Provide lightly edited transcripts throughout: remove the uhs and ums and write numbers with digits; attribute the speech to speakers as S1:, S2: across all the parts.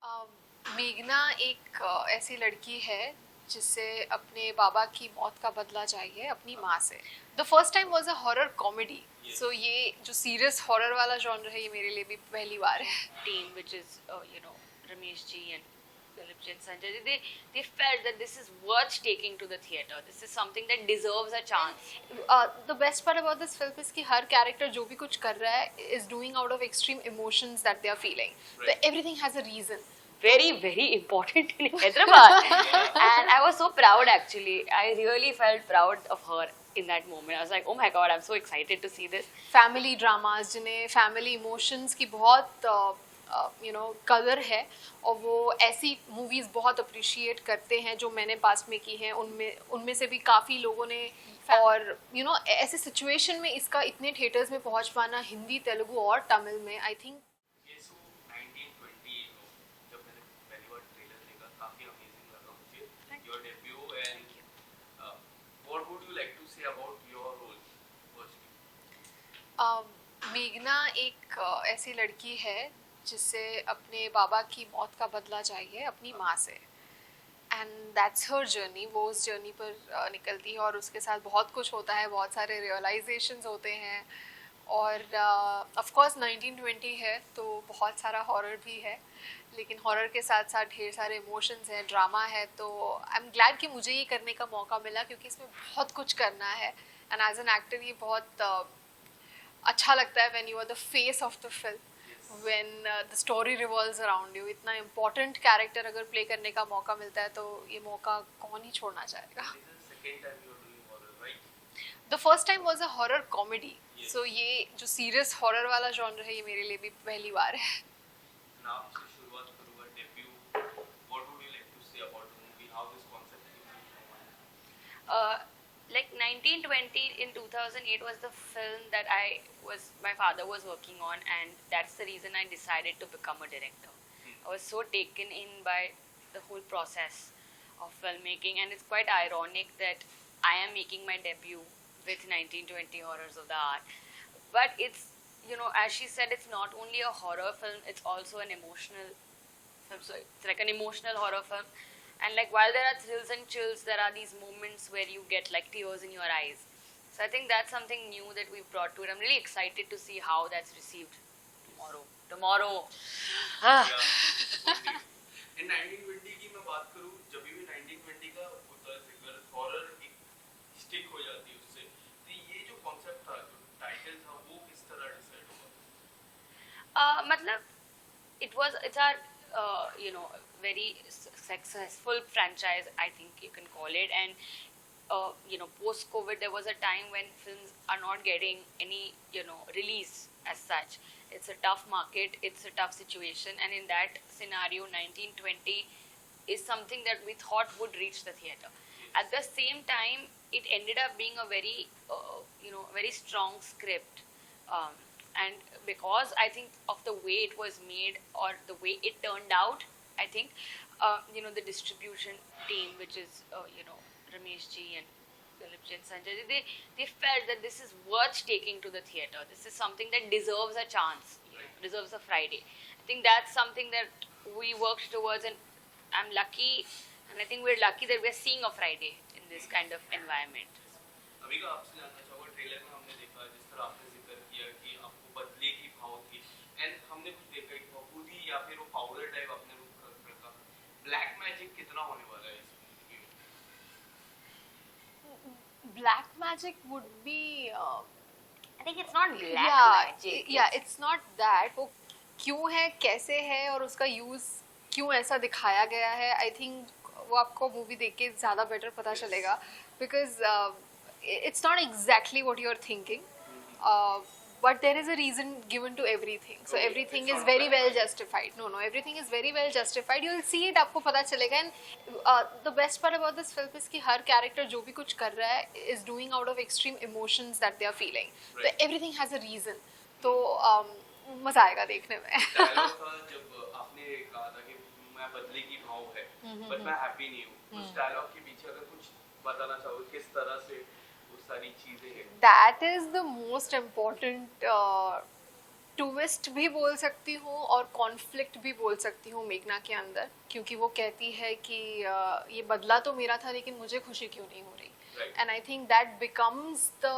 S1: मेघना एक ऐसी लड़की है जिसे अपने बाबा की मौत का बदला चाहिए अपनी माँ से। The first time was a horror comedy. So ये जो सीरियस हॉरर वाला जॉनर है ये मेरे लिए भी पहली बार है।
S2: Team, which is Ramesh ji and Philip ji and Sanjay ji, they felt that this is worth taking to the theater. This is something that deserves a chance.
S1: The best part about this film is कि हर character जो भी कुछ कर रहा है is doing out of extreme emotions that they are feeling, तो everything has a reason.
S2: Very, very important in Hyderabad. And I was so proud actually. I really felt proud of her in that moment. I was like, oh my god, I'm so excited to see this.
S1: Family dramas जिन्हें family emotions की बहुत कदर है और वो ऐसी movies बहुत appreciate करते हैं जो मैंने पास में की हैं, उनमें उनमें से भी काफ़ी लोगों ने। और ऐसे सिचुएशन में इसका इतने थिएटर्स में पहुंच पाना हिंदी, तेलुगु और तमिल में, आई थिंक मेघना एक ऐसी लड़की है जिसे अपने बाबा की मौत का बदला चाहिए अपनी माँ से, एंड दैट्स हर जर्नी। वो उस जर्नी पर निकलती है और उसके साथ बहुत कुछ होता है, बहुत सारे रियलाइजेशंस होते हैं। और ऑफ कोर्स 1920 है तो बहुत सारा हॉरर भी है, लेकिन हॉरर के साथ साथ ढेर सारे इमोशंस हैं, ड्रामा है। तो आई एम ग्लैड कि मुझे ये करने का मौका मिला क्योंकि इसमें बहुत कुछ करना है, एंड एज एन एक्टर ये बहुत अच्छा लगता है when you are the face of the film, when the story revolves around you. इतना इम्पोर्टेंट कैरेक्टर अगर प्ले करने का मौका मिलता है तो ये मौका कौन ही छोड़ना चाहेगा। The first time was a horror comedy. So ये जो सीरियस हॉरर वाला जॉनर है ये मेरे लिए भी पहली बार है।
S2: Like 1920 in 2008 was the film that my father was working on, and that's the reason I decided to become a director. I was so taken in by the whole process of filmmaking, and it's quite ironic that I am making my debut with 1920 Horrors of the Art. But it's, as she said, it's not only a horror film, it's also an emotional film. So it's like an emotional horror film. And like while there are thrills and chills, there are these moments where you get like tears in your eyes. So I think that's something new that we've brought to it. I'm really excited to see how that's received tomorrow.
S3: In 1920 की मैं बात करूँ, जब भी 1920 का होता है figure horror stick हो जाती है उससे, तो ये जो कॉन्सेप्ट था, जो टाइटल था, वो किस तरह डिसाइड हुआ?
S2: मतलब it's our very successful franchise, I think you can call it. And post COVID there was a time when films are not getting any release as such. It's a tough market, it's a tough situation, and in that scenario 1920 is something that we thought would reach the theater. At the same time, it ended up being a very very strong script, and because I think of the way it was made or the way it turned out, I think the distribution team, which is Ramesh ji and Philip ji and Sanjay ji, they felt that this is worth taking to the theater. This is something that deserves a chance, deserves a Friday. I think that's something that we worked towards, and I'm lucky, and I think we're lucky that we're seeing a Friday in this kind of environment.
S3: अभी का आपसे जानना चाहूँगा, trailer में हमने देखा जिस तरह आपने जिक्र किया कि आपको बदले की भाव थी, एंड हमने कुछ देखा कि फफूदी या फिर वो पाउडर टाइप आपने रूप रखा। ब्लैक मैजिक कितना होने वाला है इस मूवी में?
S1: Black magic would be
S2: I think it's not black magic.
S1: It's not that. वो क्यों है, कैसे है और उसका यूज क्यों ऐसा दिखाया गया है, आई थिंक वो आपको मूवी देख के ज़्यादा बेटर पता चलेगा, because it's not exactly what you are thinking, but there is a reason given to everything, so everything is very well justified. No, everything is very well justified. You will see it, आपको पता चलेगा। And the best part about this film is कि हर character जो भी कुछ कर रहा है is doing out of extreme emotions that they are feeling. So everything has a reason. तो मजा आएगा देखने में।
S3: डायलॉग था जब आपने कहा था कि मैं बदले की भाव है, but मैं हैप्पी नहीं हूँ। उस डायलॉग के पीछे अगर कुछ बताना चाहोगे किस तरह से सारी चीजें हैं?
S1: That is the most important twist भी बोल सकती हूँ और कॉन्फ्लिक्ट भी बोल सकती हूँ मेघना के अंदर, क्योंकि वो कहती है कि ये बदला तो मेरा था लेकिन मुझे खुशी क्यों नहीं हो रही, and I think that becomes the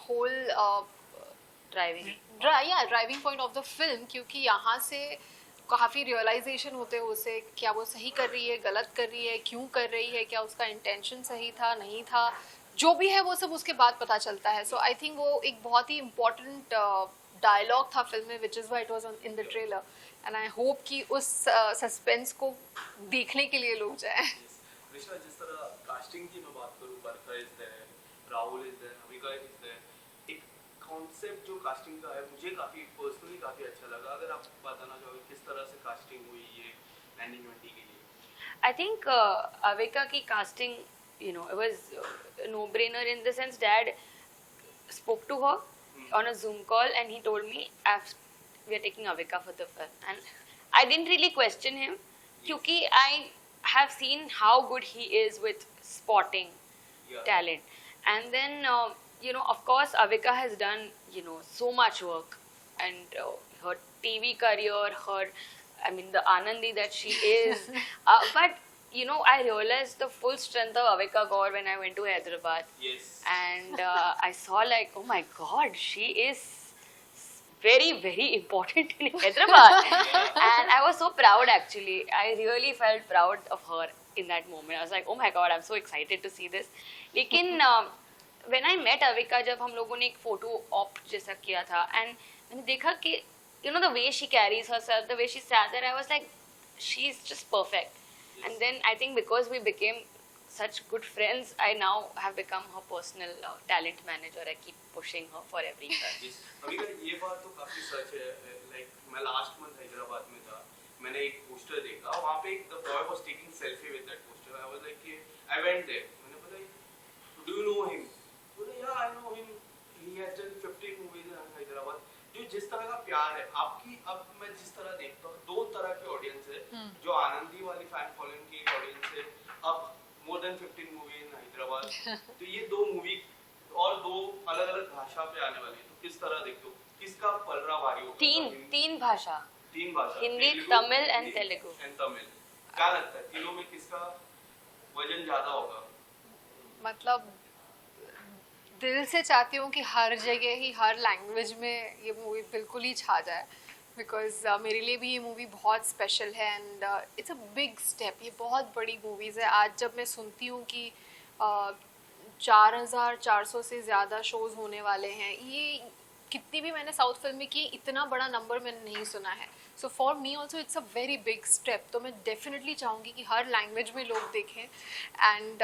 S1: whole driving point of the film, क्योंकि यहाँ से काफ़ी रियलाइजेशन होते हैं उसे, क्या वो सही कर रही है, गलत कर रही है, क्यों कर रही है, क्या उसका इंटेंशन सही था नहीं था, जो भी है वो सब उसके बाद पता चलता है. सो आई थिंक वो एक बहुत ही इम्पोर्टेंट डायलॉग था फिल्म में, which is why it was in the trailer, and I hope कि उस सस्पेंस को देखने के लिए लोग जाएं.
S3: कृष्णा, जिस तरह कास्टिंग की मैं बात करूं, Barkha is there, Rahul is there, Avika is there, एक कॉन्सेप्ट जो कास्टिंग का है मुझे काफी पर्सनली काफी अच्छा लगा. अगर आप बताना चाहोगे किस तरह से कास्टिंग हुई ये 1920 के लिए?
S2: I think Avika ki casting, you know, it was a no-brainer in the sense Dad spoke to her on a Zoom call and he told me we are taking Avika for the film, and I didn't really question him क्योंकि I have seen how good he is with spotting talent, and then you know, of course Avika has done, you know, so much work, and her TV career, her, I mean, the Anandi that she is. But, you know, I realized the full strength of Avika Gaur when I went to Hyderabad.
S3: Yes.
S2: And I saw like, oh my God, she is very, very important in Hyderabad. And I was so proud actually. I really felt proud of her in that moment. I was like, oh my God, I'm so excited to see this. लेकिन when I met Avika, जब हम लोगों ने एक photo op जैसा किया था, and मैंने देखा कि, you know, the way she carries herself, the way she sat there, I was like, she's just perfect. Yes. And then I think because we became such good friends, I now have become her personal talent manager. I keep pushing her for everything.
S3: Yes. Avika, ये बात तो काफी सच है. Like मैं last month Hyderabad में था, मैंने एक पोस्टर देखा, वहाँ पे एक the boy was taking selfie with that poster. I was like, I went there. मैंने बोला, do you know him? बोला, yeah, I know him. He has done 15 movies in Hyderabad. जो जिस तरह का प्यार है आपकी, अब मैं जिस तरह देखता हूँ, दो तरह की ऑडियंस है. जो आनंदी वाली फैन फॉलोइंग की ऑडियंस है, अब मोर देन 15 मूवी इन हैदराबाद. तो ये दो मूवी और दो अलग अलग भाषा पे आने वाली है, तो किस तरह देखते हो, किसका पलड़ा भारी होगा?
S2: तीन भाषा, हिंदी, तमिल एंड तेलुगु.
S3: क्या लगता है तीनों में किसका वजन ज्यादा होगा?
S1: मतलब दिल से चाहती हूँ कि हर जगह ही हर लैंग्वेज में ये मूवी बिल्कुल ही छा जाए, बिकॉज मेरे लिए भी ये मूवी बहुत स्पेशल है, and it's a big step. ये बहुत बड़ी मूवीज़ है. आज जब मैं सुनती हूँ कि 4400 से ज़्यादा शोज़ होने वाले हैं, ये कितनी भी मैंने साउथ फिल्म में की, इतना बड़ा नंबर मैंने नहीं सुना है. So for me also it's a very big step. तो मैं डेफिनेटली चाहूँगी कि हर लैंग्वेज में लोग देखें. एंड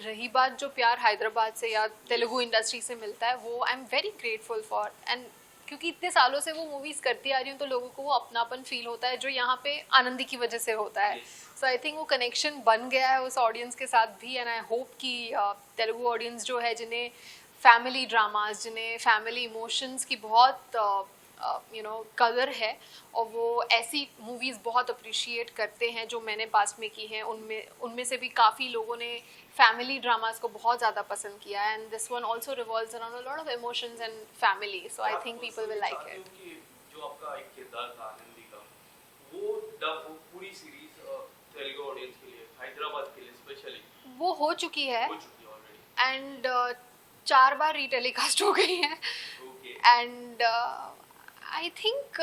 S1: रही बात जो प्यार हैदराबाद से या तेलुगु इंडस्ट्री से मिलता है, वो I am very grateful for. And क्योंकि इतने सालों से वो मूवीज़ करती आ रही हूँ, तो लोगों को वो अपनापन फील होता है जो यहाँ पे आनंदी की वजह से होता है. सो आई थिंक वो कनेक्शन बन गया है उस ऑडियंस के साथ भी. एंड आई होप कि तेलुगु ऑडियंस जो है, जिन्हें फैमिली ड्रामाज, जिन्हें फैमिली इमोशंस की बहुत यू नो कदर है, और वो ऐसी मूवीज़ बहुत अप्रिशिएट करते हैं जो मैंने पास में की हैं, उनमें से भी काफ़ी लोगों ने फैमिली ड्रामास को बहुत ज़्यादा पसंद किया है. And this one also revolves around a lot of emotions and family. So I think people will like it.
S3: जो आपका एक किरदार था आनंदी का, वो डब पूरी सीरीज तेलुगु ऑडियंस के लिए, हैदराबाद के लिए स्पेशली
S1: वो हो चुकी है
S3: ऑलरेडी,
S1: एंड 4 बार रीटेलीकास्ट हो गई है. एंड आई थिंक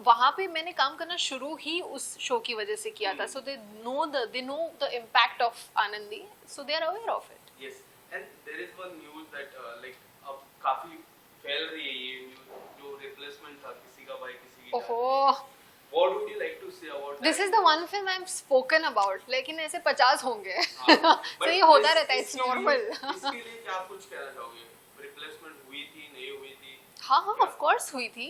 S1: वहाँ पे मैंने काम करना शुरू ही उस शो की वजह से किया था. So they know the impact of Anandi, so they are aware of it.
S3: Yes. And there is one news that like अब काफी फैल रही है ये न्यूज़, जो रिप्लेसमेंट था किसी का बाय किसी की.
S1: ओहो,
S3: What would you like to say about that?
S1: This is the one film I'm spoken about. लेकिन ऐसे 50 होंगे. तो ये होता रहता है, it's normal.
S3: इसके लिए क्या कुछ कहना चाहोगे? रिप्लेसमेंट हुई थी, नहीं हुई थी?
S1: हाँ, of course हुई थी.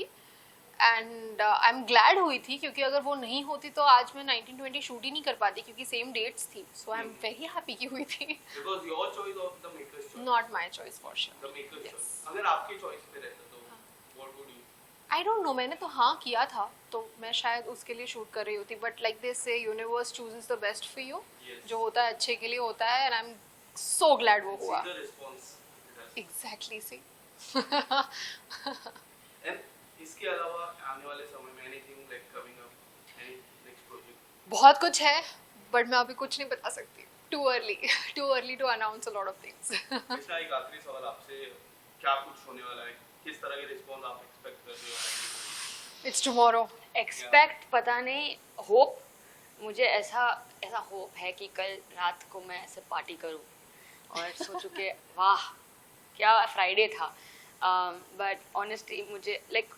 S1: एंड आई एम ग्लैड हुई थी, क्योंकि अगर वो नहीं होती तो आज मैं 1920 शूट ही नहीं कर पाती, क्योंकि सेम डेट्स थी. सो आई एम वेरी हैप्पी कि हुई थी.
S3: Because your choice of the maker's choice.
S1: Not my choice for sure.
S3: The maker's choice. अगर आपकी चॉइस पे रहता तो what would you?
S1: I don't know. मैंने तो हाँ किया था, तो मैं शायद उसके लिए शूट कर रही होती. बट लाइक दिस से universe chooses the best for you. जो होता है अच्छे के लिए होता है, and I am so glad वो हुआ.
S3: See the response.
S1: Exactly, see.
S3: And इसके अलावा आने वाले समय में anything like coming up, any next project?
S1: बहुत कुछ है बट मैं अभी कुछ नहीं बता सकती. Too early to announce a lot of things.
S3: Krishna, एक आखिरी सवाल आपसे, क्या कुछ होने वाला है, किस तरह के रिस्पॉन्स आप एक्सपेक्ट कर रहे हो?
S1: It's tomorrow.
S2: एक्सपेक्ट पता नहीं, होप, मुझे ऐसा होप है कि कल रात को मैं ऐसे पार्टी करूं और सोचूं कि वाह क्या फ्राइडे था. बट ऑनेस्टली मुझे like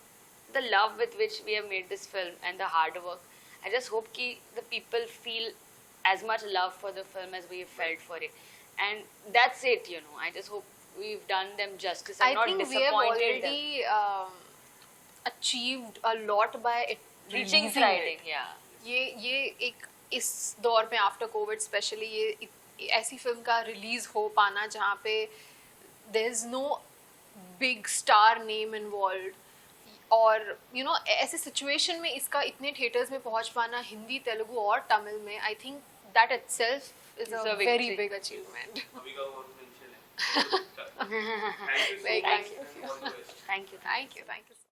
S2: the love with which we have made this film and the hard work, I just hope कि the people feel as much love for the film as we have felt for it, and that's it, you know. I just hope we've done them justice and
S1: I
S2: not
S1: think we have
S2: disappointed them.
S1: already achieved a lot by it
S2: Reaching
S1: releasing
S2: Friday,
S1: it.
S2: yeah.
S1: ये एक इस दौर में after Covid specially ये ऐसी film का release हो पाना जहाँ पे there is no big star name involve, और यू नो ऐसे सिचुएशन में इसका इतने थिएटर्स में पहुँच पाना हिंदी, तेलुगु और तमिल में, आई think that itself is a very big achievement.
S3: अभी का और मेंशन है. Thank you so
S1: Thank
S3: much
S1: you.
S3: and all the best.
S2: Thank you.
S1: Thank you.